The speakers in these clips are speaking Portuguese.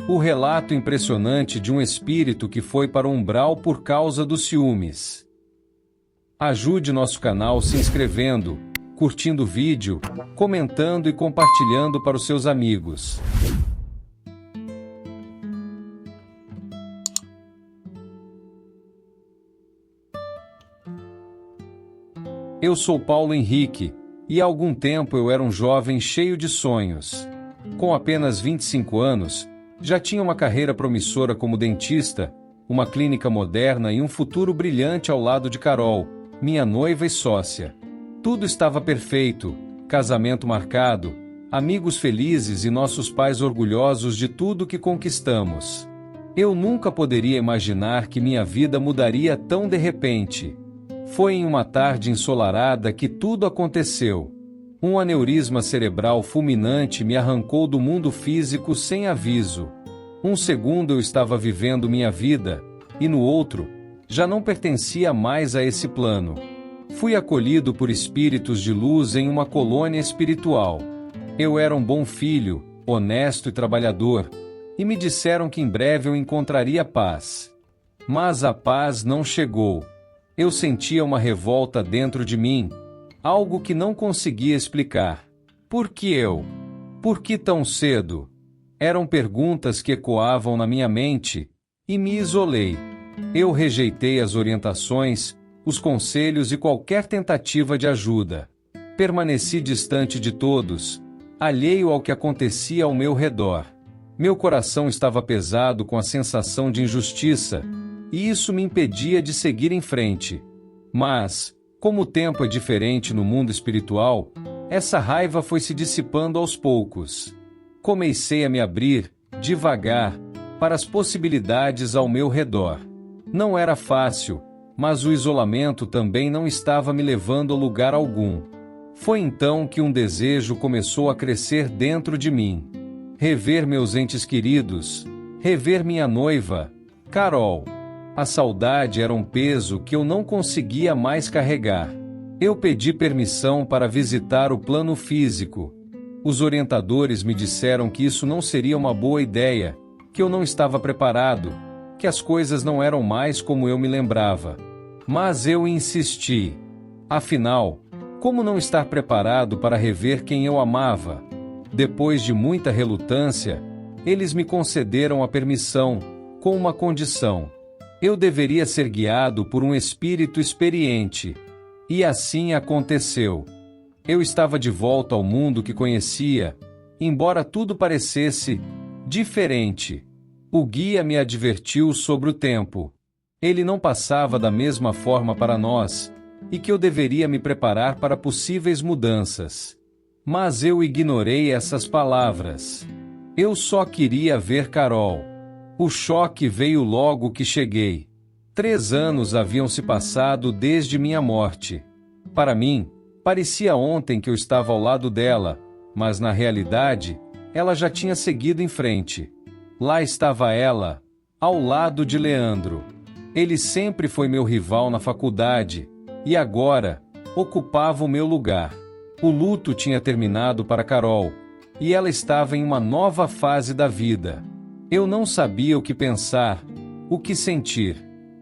O relato impressionante de um espírito que foi para o umbral por causa dos ciúmes. Ajude nosso canal se inscrevendo, curtindo o vídeo, comentando e compartilhando para os seus amigos. Eu sou Paulo Henrique, e há algum tempo eu era um jovem cheio de sonhos. Com apenas 25 anos, já tinha uma carreira promissora como dentista, uma clínica moderna e um futuro brilhante ao lado de Carol, minha noiva e sócia. Tudo estava perfeito, casamento marcado, amigos felizes e nossos pais orgulhosos de tudo que conquistamos. Eu nunca poderia imaginar que minha vida mudaria tão de repente. Foi em uma tarde ensolarada que tudo aconteceu. Um aneurisma cerebral fulminante me arrancou do mundo físico sem aviso. Um segundo eu estava vivendo minha vida, e no outro, já não pertencia mais a esse plano. Fui acolhido por espíritos de luz em uma colônia espiritual. Eu era um bom filho, honesto e trabalhador, e me disseram que em breve eu encontraria paz. Mas a paz não chegou. Eu sentia uma revolta dentro de mim, algo que não conseguia explicar. Por que eu? Por que tão cedo? Eram perguntas que ecoavam na minha mente, e me isolei. Eu rejeitei as orientações, os conselhos e qualquer tentativa de ajuda. Permaneci distante de todos, alheio ao que acontecia ao meu redor. Meu coração estava pesado com a sensação de injustiça, e isso me impedia de seguir em frente. Mas, como o tempo é diferente no mundo espiritual, essa raiva foi se dissipando aos poucos. Comecei a me abrir, devagar, para as possibilidades ao meu redor. Não era fácil, mas o isolamento também não estava me levando a lugar algum. Foi então que um desejo começou a crescer dentro de mim. Rever meus entes queridos, rever minha noiva, Carol. A saudade era um peso que eu não conseguia mais carregar. Eu pedi permissão para visitar o plano físico. Os orientadores me disseram que isso não seria uma boa ideia, que eu não estava preparado, que as coisas não eram mais como eu me lembrava. Mas eu insisti. Afinal, como não estar preparado para rever quem eu amava? Depois de muita relutância, eles me concederam a permissão, com uma condição. Eu deveria ser guiado por um espírito experiente. E assim aconteceu. Eu estava de volta ao mundo que conhecia, embora tudo parecesse diferente. O guia me advertiu sobre o tempo. Ele não passava da mesma forma para nós, e que eu deveria me preparar para possíveis mudanças. Mas eu ignorei essas palavras. Eu só queria ver Carol. O choque veio logo que cheguei. 3 anos haviam se passado desde minha morte. Para mim, parecia ontem que eu estava ao lado dela, mas na realidade, ela já tinha seguido em frente. Lá estava ela, ao lado de Leandro. Ele sempre foi meu rival na faculdade, e agora, ocupava o meu lugar. O luto tinha terminado para Carol, e ela estava em uma nova fase da vida. Eu não sabia o que pensar, o que sentir.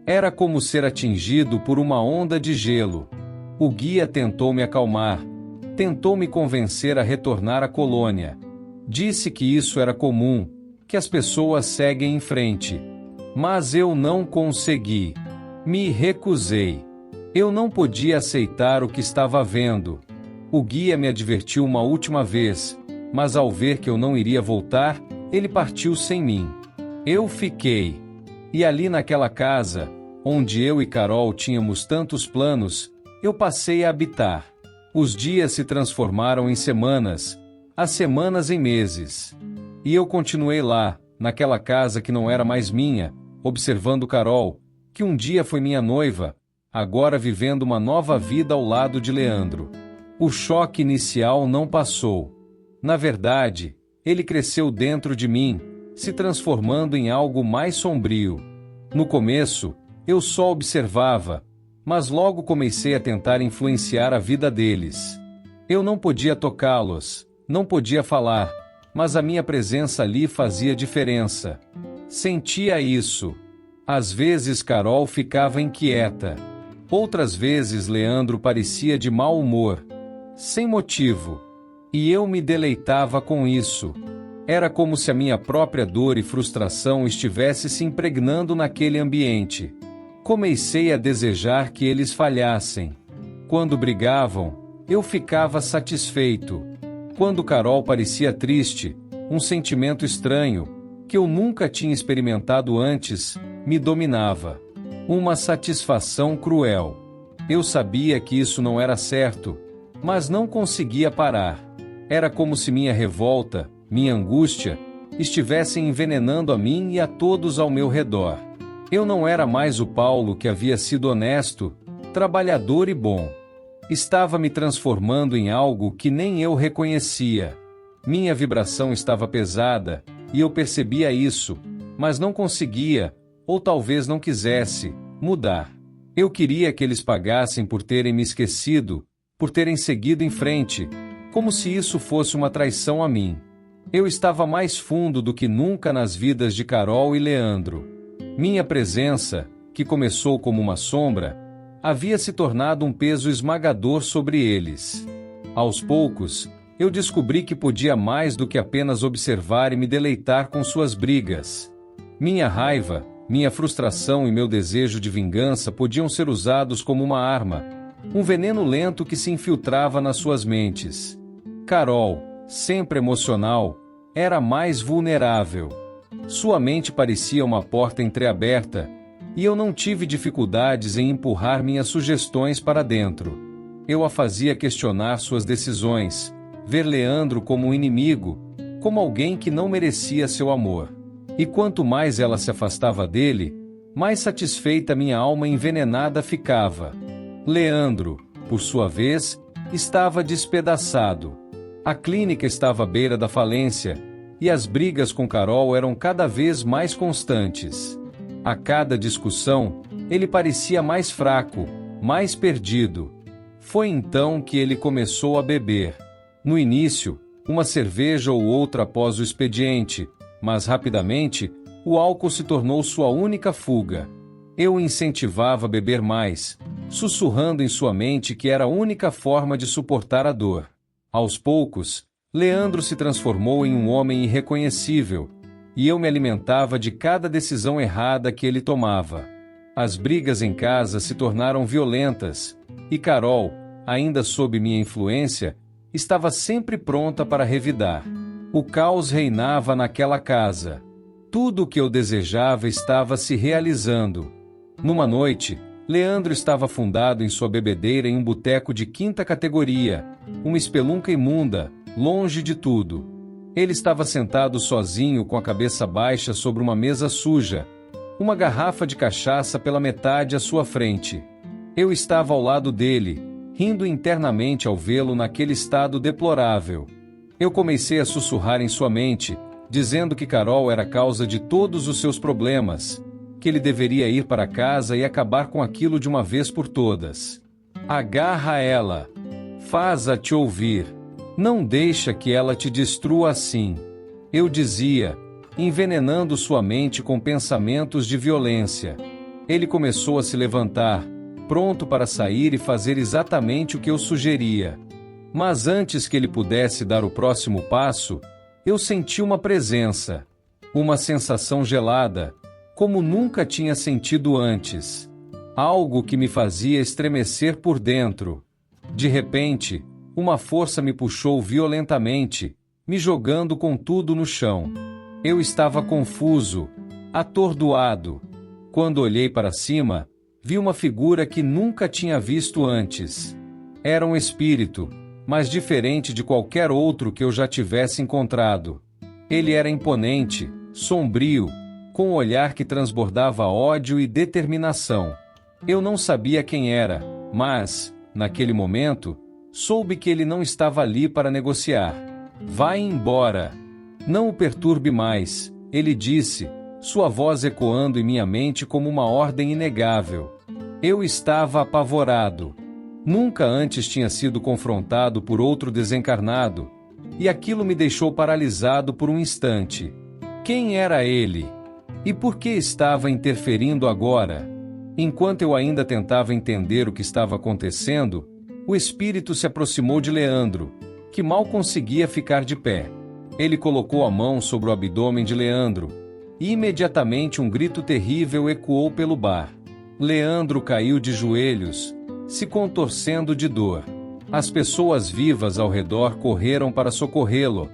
Era como ser atingido por uma onda de gelo. O guia tentou me acalmar, tentou me convencer a retornar à colônia. Disse que isso era comum, que as pessoas seguem em frente. Mas eu não consegui. Me recusei. Eu não podia aceitar o que estava vendo. O guia me advertiu uma última vez, mas ao ver que eu não iria voltar, ele partiu sem mim. Eu fiquei. E ali naquela casa, onde eu e Carol tínhamos tantos planos, eu passei a habitar. Os dias se transformaram em semanas, as semanas em meses. E eu continuei lá, naquela casa que não era mais minha, observando Carol, que um dia foi minha noiva, agora vivendo uma nova vida ao lado de Leandro. O choque inicial não passou. Na verdade, ele cresceu dentro de mim, se transformando em algo mais sombrio. No começo, eu só observava, mas logo comecei a tentar influenciar a vida deles. Eu não podia tocá-los, não podia falar, mas a minha presença ali fazia diferença. Sentia isso. Às vezes Carol ficava inquieta. Outras vezes Leandro parecia de mau humor, sem motivo. E eu me deleitava com isso. Era como se a minha própria dor e frustração estivesse se impregnando naquele ambiente. Comecei a desejar que eles falhassem. Quando brigavam, eu ficava satisfeito. Quando Carol parecia triste, um sentimento estranho, que eu nunca tinha experimentado antes, me dominava. Uma satisfação cruel. Eu sabia que isso não era certo, mas não conseguia parar. Era como se minha revolta, minha angústia, estivessem envenenando a mim e a todos ao meu redor. Eu não era mais o Paulo que havia sido honesto, trabalhador e bom. Estava me transformando em algo que nem eu reconhecia. Minha vibração estava pesada, e eu percebia isso, mas não conseguia, ou talvez não quisesse, mudar. Eu queria que eles pagassem por terem me esquecido, por terem seguido em frente, como se isso fosse uma traição a mim. Eu estava mais fundo do que nunca nas vidas de Carol e Leandro. Minha presença, que começou como uma sombra, havia se tornado um peso esmagador sobre eles. Aos poucos, eu descobri que podia mais do que apenas observar e me deleitar com suas brigas. Minha raiva, minha frustração e meu desejo de vingança podiam ser usados como uma arma, um veneno lento que se infiltrava nas suas mentes. Carol, sempre emocional, era mais vulnerável. Sua mente parecia uma porta entreaberta, e eu não tive dificuldades em empurrar minhas sugestões para dentro. Eu a fazia questionar suas decisões, ver Leandro como um inimigo, como alguém que não merecia seu amor. E quanto mais ela se afastava dele, mais satisfeita minha alma envenenada ficava. Leandro, por sua vez, estava despedaçado. A clínica estava à beira da falência, e as brigas com Carol eram cada vez mais constantes. A cada discussão, ele parecia mais fraco, mais perdido. Foi então que ele começou a beber. No início, uma cerveja ou outra após o expediente, mas rapidamente, o álcool se tornou sua única fuga. Eu o incentivava a beber mais, sussurrando em sua mente que era a única forma de suportar a dor. Aos poucos, Leandro se transformou em um homem irreconhecível, e eu me alimentava de cada decisão errada que ele tomava. As brigas em casa se tornaram violentas, e Carol, ainda sob minha influência, estava sempre pronta para revidar. O caos reinava naquela casa. Tudo o que eu desejava estava se realizando. Numa noite, Leandro estava afundado em sua bebedeira em um boteco de quinta categoria, uma espelunca imunda, longe de tudo. Ele estava sentado sozinho com a cabeça baixa sobre uma mesa suja, uma garrafa de cachaça pela metade à sua frente. Eu estava ao lado dele, rindo internamente ao vê-lo naquele estado deplorável. Eu comecei a sussurrar em sua mente, dizendo que Carol era a causa de todos os seus problemas, que ele deveria ir para casa e acabar com aquilo de uma vez por todas. Agarra ela. Faz-a te ouvir. Não deixa que ela te destrua assim. Eu dizia, envenenando sua mente com pensamentos de violência. Ele começou a se levantar, pronto para sair e fazer exatamente o que eu sugeria. Mas antes que ele pudesse dar o próximo passo, eu senti uma presença, uma sensação gelada, como nunca tinha sentido antes. Algo que me fazia estremecer por dentro. De repente, uma força me puxou violentamente, me jogando com tudo no chão. Eu estava confuso, atordoado. Quando olhei para cima, vi uma figura que nunca tinha visto antes. Era um espírito, mas diferente de qualquer outro que eu já tivesse encontrado. Ele era imponente, sombrio, com um olhar que transbordava ódio e determinação. Eu não sabia quem era, mas, naquele momento, soube que ele não estava ali para negociar. Vai embora. Não o perturbe mais, ele disse, sua voz ecoando em minha mente como uma ordem inegável. Eu estava apavorado. Nunca antes tinha sido confrontado por outro desencarnado, e aquilo me deixou paralisado por um instante. Quem era ele? E por que estava interferindo agora? Enquanto eu ainda tentava entender o que estava acontecendo, o espírito se aproximou de Leandro, que mal conseguia ficar de pé. Ele colocou a mão sobre o abdômen de Leandro, e imediatamente um grito terrível ecoou pelo bar. Leandro caiu de joelhos, se contorcendo de dor. As pessoas vivas ao redor correram para socorrê-lo,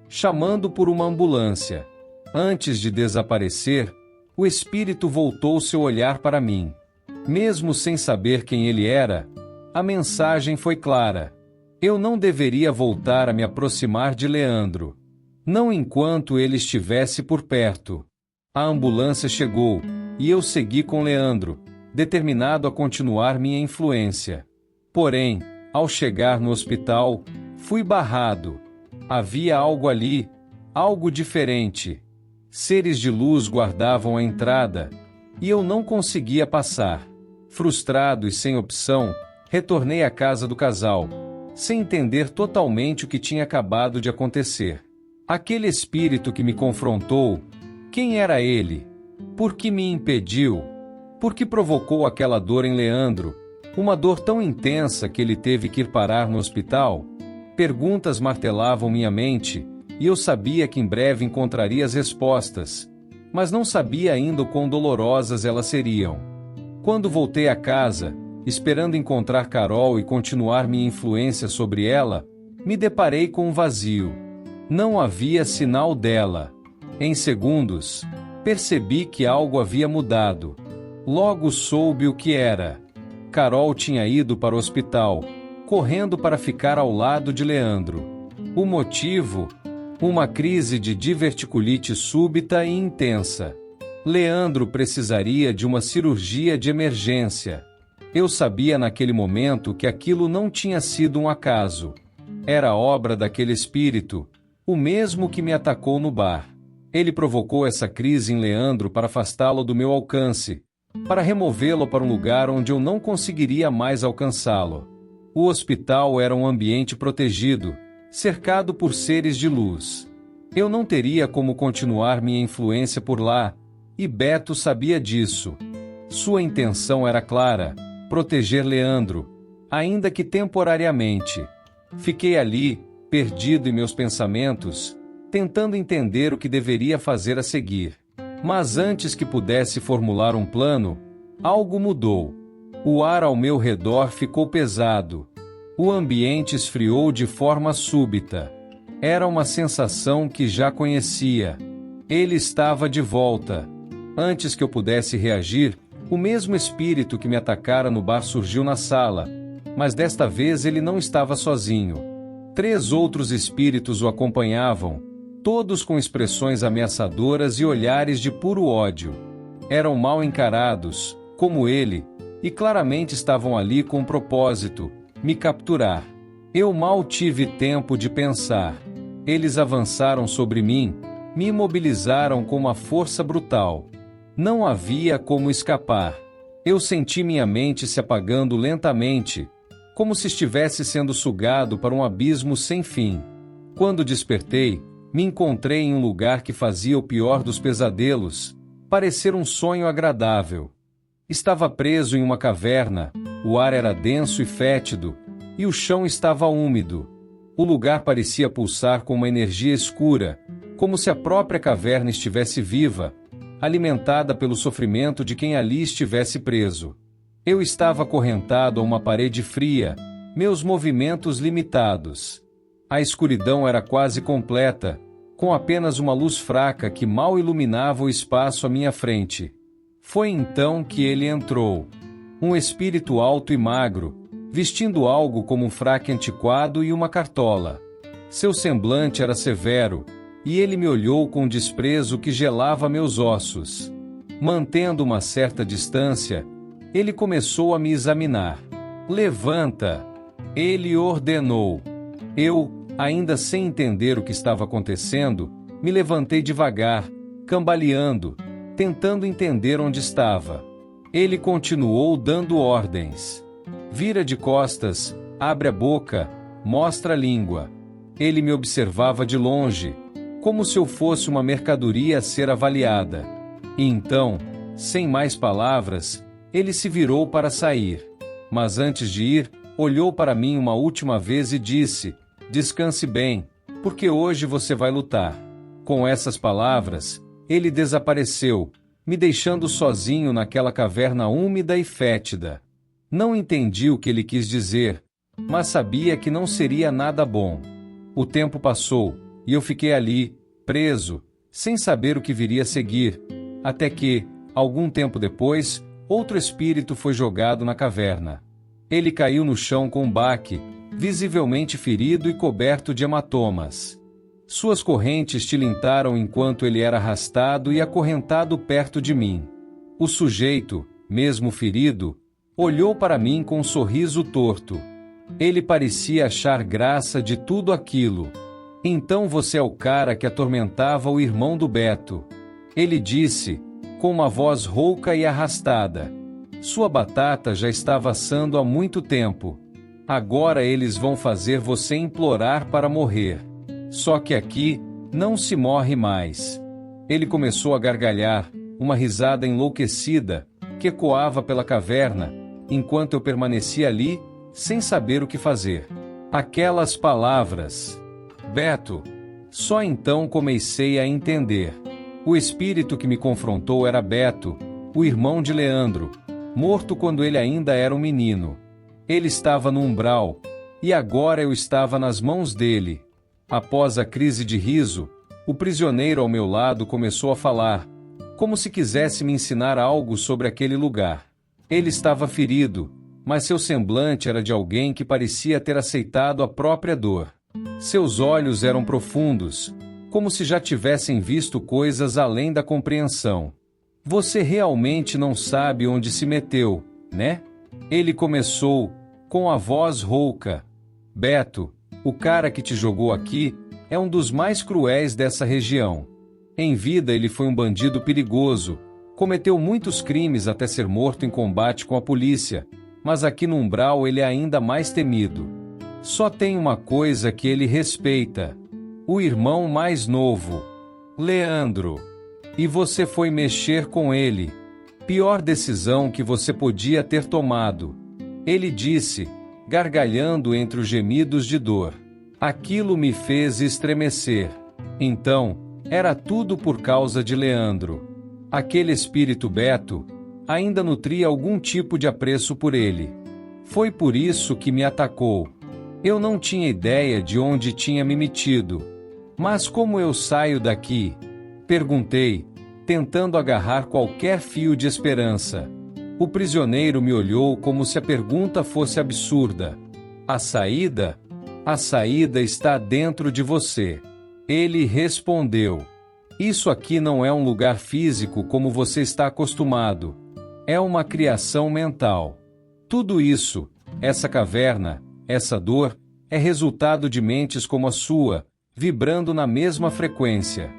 chamando por uma ambulância. Antes de desaparecer, o espírito voltou seu olhar para mim. Mesmo sem saber quem ele era, a mensagem foi clara. Eu não deveria voltar a me aproximar de Leandro, não enquanto ele estivesse por perto. A ambulância chegou, e eu segui com Leandro, determinado a continuar minha influência. Porém, ao chegar no hospital, fui barrado. Havia algo ali, algo diferente. Seres de luz guardavam a entrada, e eu não conseguia passar. Frustrado e sem opção, retornei à casa do casal, sem entender totalmente o que tinha acabado de acontecer. Aquele espírito que me confrontou, quem era ele? Por que me impediu? Por que provocou aquela dor em Leandro? Uma dor tão intensa que ele teve que ir parar no hospital? Perguntas martelavam minha mente, e eu sabia que em breve encontraria as respostas, mas não sabia ainda o quão dolorosas elas seriam. Quando voltei a casa, esperando encontrar Carol e continuar minha influência sobre ela, me deparei com um vazio. Não havia sinal dela. Em segundos, percebi que algo havia mudado. Logo soube o que era. Carol tinha ido para o hospital, correndo para ficar ao lado de Leandro. O motivo? Uma crise de diverticulite súbita e intensa. Leandro precisaria de uma cirurgia de emergência. Eu sabia naquele momento que aquilo não tinha sido um acaso. Era obra daquele espírito, o mesmo que me atacou no bar. Ele provocou essa crise em Leandro para afastá-lo do meu alcance, para removê-lo para um lugar onde eu não conseguiria mais alcançá-lo. O hospital era um ambiente protegido, cercado por seres de luz. Eu não teria como continuar minha influência por lá, e Beto sabia disso. Sua intenção era clara: proteger Leandro, ainda que temporariamente. Fiquei ali, perdido em meus pensamentos, tentando entender o que deveria fazer a seguir. Mas antes que pudesse formular um plano, algo mudou. O ar ao meu redor ficou pesado. O ambiente esfriou de forma súbita. Era uma sensação que já conhecia. Ele estava de volta. Antes que eu pudesse reagir, o mesmo espírito que me atacara no bar surgiu na sala, mas desta vez ele não estava sozinho. 3 outros espíritos o acompanhavam, todos com expressões ameaçadoras e olhares de puro ódio. Eram mal encarados, como ele, e claramente estavam ali com um propósito: me capturar. Eu mal tive tempo de pensar. Eles avançaram sobre mim, me imobilizaram com uma força brutal. Não havia como escapar. Eu senti minha mente se apagando lentamente, como se estivesse sendo sugado para um abismo sem fim. Quando despertei, me encontrei em um lugar que fazia o pior dos pesadelos parecer um sonho agradável. Estava preso em uma caverna, o ar era denso e fétido, e o chão estava úmido. O lugar parecia pulsar com uma energia escura, como se a própria caverna estivesse viva, alimentada pelo sofrimento de quem ali estivesse preso. Eu estava acorrentado a uma parede fria, meus movimentos limitados. A escuridão era quase completa, com apenas uma luz fraca que mal iluminava o espaço à minha frente. Foi então que ele entrou. Um espírito alto e magro, vestindo algo como um fraque antiquado e uma cartola. Seu semblante era severo, e ele me olhou com um desprezo que gelava meus ossos. Mantendo uma certa distância, ele começou a me examinar. "Levanta!" Ele ordenou. Eu, ainda sem entender o que estava acontecendo, me levantei devagar, cambaleando, tentando entender onde estava. Ele continuou dando ordens. "Vira de costas, abre a boca, mostra a língua." Ele me observava de longe, como se eu fosse uma mercadoria a ser avaliada. E então, sem mais palavras, ele se virou para sair. Mas antes de ir, olhou para mim uma última vez e disse: "Descanse bem, porque hoje você vai lutar." Com essas palavras, ele desapareceu, me deixando sozinho naquela caverna úmida e fétida. Não entendi o que ele quis dizer, mas sabia que não seria nada bom. O tempo passou, e eu fiquei ali, preso, sem saber o que viria a seguir, até que, algum tempo depois, outro espírito foi jogado na caverna. Ele caiu no chão com um baque, visivelmente ferido e coberto de hematomas. Suas correntes tilintaram enquanto ele era arrastado e acorrentado perto de mim. O sujeito, mesmo ferido, olhou para mim com um sorriso torto. Ele parecia achar graça de tudo aquilo. "Então você é o cara que atormentava o irmão do Beto." Ele disse, com uma voz rouca e arrastada. "Sua batata já estava assando há muito tempo. Agora eles vão fazer você implorar para morrer. Só que aqui não se morre mais." Ele começou a gargalhar, uma risada enlouquecida, que ecoava pela caverna, enquanto eu permanecia ali, sem saber o que fazer. Aquelas palavras. "Beto." Só então comecei a entender. O espírito que me confrontou era Beto, o irmão de Leandro, morto quando ele ainda era um menino. Ele estava no umbral, e agora eu estava nas mãos dele. Após a crise de riso, o prisioneiro ao meu lado começou a falar, como se quisesse me ensinar algo sobre aquele lugar. Ele estava ferido, mas seu semblante era de alguém que parecia ter aceitado a própria dor. Seus olhos eram profundos, como se já tivessem visto coisas além da compreensão. "Você realmente não sabe onde se meteu, né?" Ele começou, com a voz rouca. "Beto, o cara que te jogou aqui, é um dos mais cruéis dessa região. Em vida ele foi um bandido perigoso, cometeu muitos crimes até ser morto em combate com a polícia, mas aqui no umbral ele é ainda mais temido. Só tem uma coisa que ele respeita: o irmão mais novo, Leandro. E você foi mexer com ele. Pior decisão que você podia ter tomado." Ele disse, gargalhando entre os gemidos de dor. Aquilo me fez estremecer. Então, era tudo por causa de Leandro. Aquele espírito Beto ainda nutria algum tipo de apreço por ele. Foi por isso que me atacou. Eu não tinha ideia de onde tinha me metido. "Mas como eu saio daqui?" perguntei, tentando agarrar qualquer fio de esperança. O prisioneiro me olhou como se a pergunta fosse absurda. "A saída? A saída está dentro de você." Ele respondeu. "Isso aqui não é um lugar físico como você está acostumado. É uma criação mental. Tudo isso, essa caverna, essa dor, é resultado de mentes como a sua, vibrando na mesma frequência.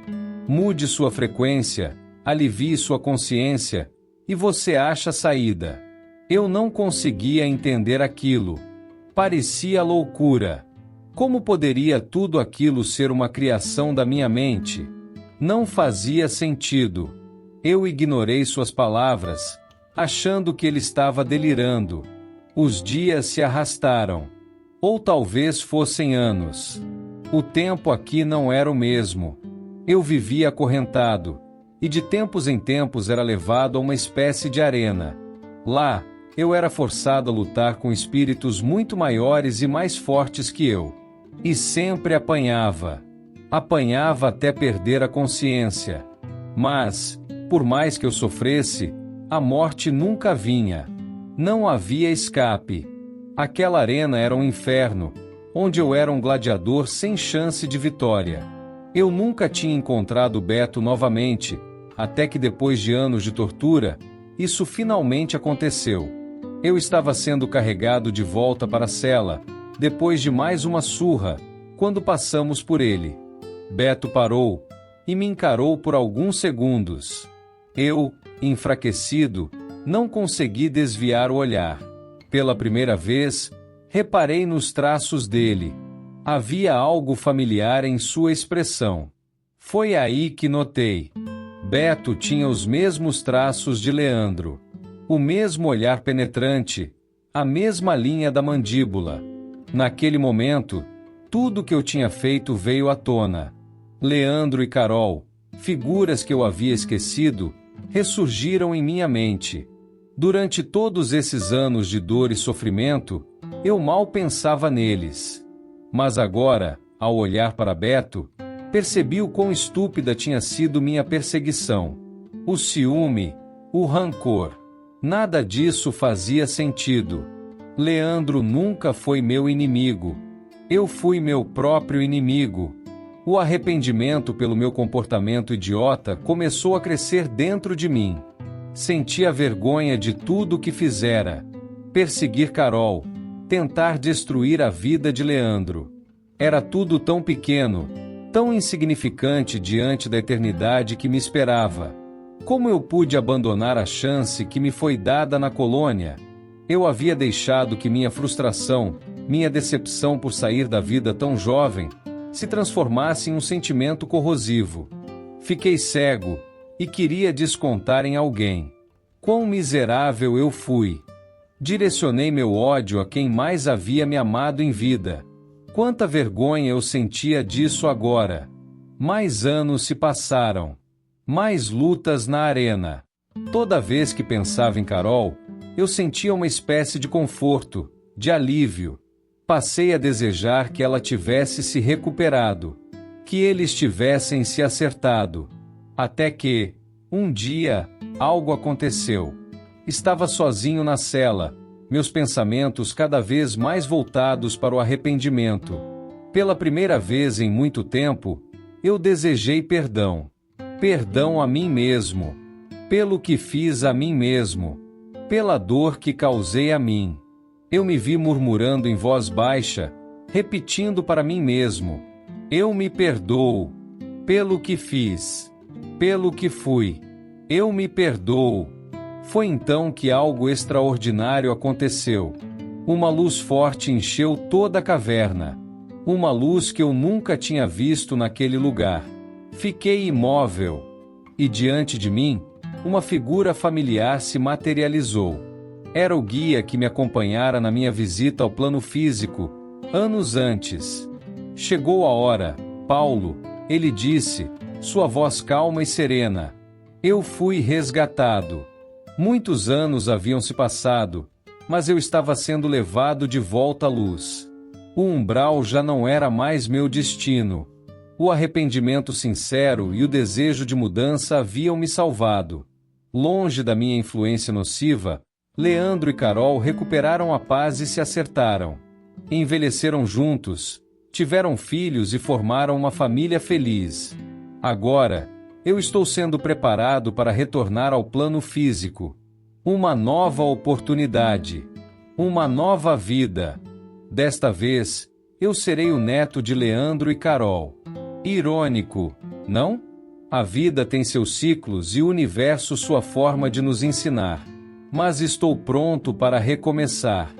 Mude sua frequência, alivie sua consciência, e você acha a saída." Eu não conseguia entender aquilo. Parecia loucura. Como poderia tudo aquilo ser uma criação da minha mente? Não fazia sentido. Eu ignorei suas palavras, achando que ele estava delirando. Os dias se arrastaram. Ou talvez fossem anos. O tempo aqui não era o mesmo. Eu vivia acorrentado, e de tempos em tempos era levado a uma espécie de arena. Lá, eu era forçado a lutar com espíritos muito maiores e mais fortes que eu. E sempre apanhava. Apanhava até perder a consciência. Mas, por mais que eu sofresse, a morte nunca vinha. Não havia escape. Aquela arena era um inferno, onde eu era um gladiador sem chance de vitória. Eu nunca tinha encontrado Beto novamente, até que depois de anos de tortura, isso finalmente aconteceu. Eu estava sendo carregado de volta para a cela, depois de mais uma surra, quando passamos por ele. Beto parou e me encarou por alguns segundos. Eu, enfraquecido, não consegui desviar o olhar. Pela primeira vez, reparei nos traços dele. Havia algo familiar em sua expressão. Foi aí que notei. Beto tinha os mesmos traços de Leandro. O mesmo olhar penetrante, a mesma linha da mandíbula. Naquele momento, tudo que eu tinha feito veio à tona. Leandro e Carol, figuras que eu havia esquecido, ressurgiram em minha mente. Durante todos esses anos de dor e sofrimento, eu mal pensava neles. Mas agora, ao olhar para Beto, percebi o quão estúpida tinha sido minha perseguição. O ciúme, o rancor. Nada disso fazia sentido. Leandro nunca foi meu inimigo. Eu fui meu próprio inimigo. O arrependimento pelo meu comportamento idiota começou a crescer dentro de mim. Senti a vergonha de tudo o que fizera. Perseguir Carol. Tentar destruir a vida de Leandro. Era tudo tão pequeno, tão insignificante diante da eternidade que me esperava. Como eu pude abandonar a chance que me foi dada na colônia? Eu havia deixado que minha frustração, minha decepção por sair da vida tão jovem, se transformasse em um sentimento corrosivo. Fiquei cego e queria descontar em alguém. Quão miserável eu fui! Direcionei meu ódio a quem mais havia me amado em vida. Quanta vergonha eu sentia disso agora! Mais anos se passaram. Mais lutas na arena. Toda vez que pensava em Carol, eu sentia uma espécie de conforto, de alívio. Passei a desejar que ela tivesse se recuperado, que eles tivessem se acertado. Até que, um dia, algo aconteceu. Estava sozinho na cela, meus pensamentos cada vez mais voltados para o arrependimento. Pela primeira vez em muito tempo, eu desejei perdão. Perdão a mim mesmo. Pelo que fiz a mim mesmo. Pela dor que causei a mim. Eu me vi murmurando em voz baixa, repetindo para mim mesmo: eu me perdoo. Pelo que fiz. Pelo que fui. Eu me perdoo. Foi então que algo extraordinário aconteceu. Uma luz forte encheu toda a caverna. Uma luz que eu nunca tinha visto naquele lugar. Fiquei imóvel. E diante de mim, uma figura familiar se materializou. Era o guia que me acompanhara na minha visita ao plano físico, anos antes. Chegou a hora, Paulo, ele disse, sua voz calma e serena. Eu fui resgatado. Muitos anos haviam se passado, mas eu estava sendo levado de volta à luz. O umbral já não era mais meu destino. O arrependimento sincero e o desejo de mudança haviam me salvado. Longe da minha influência nociva, Leandro e Carol recuperaram a paz e se acertaram. Envelheceram juntos, tiveram filhos e formaram uma família feliz. Agora, eu estou sendo preparado para retornar ao plano físico. Uma nova oportunidade. Uma nova vida. Desta vez, eu serei o neto de Leandro e Carol. Irônico, não? A vida tem seus ciclos e o universo sua forma de nos ensinar. Mas estou pronto para recomeçar.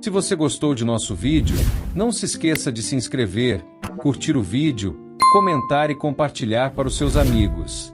Se você gostou de nosso vídeo, não se esqueça de se inscrever, curtir o vídeo, comentar e compartilhar para os seus amigos.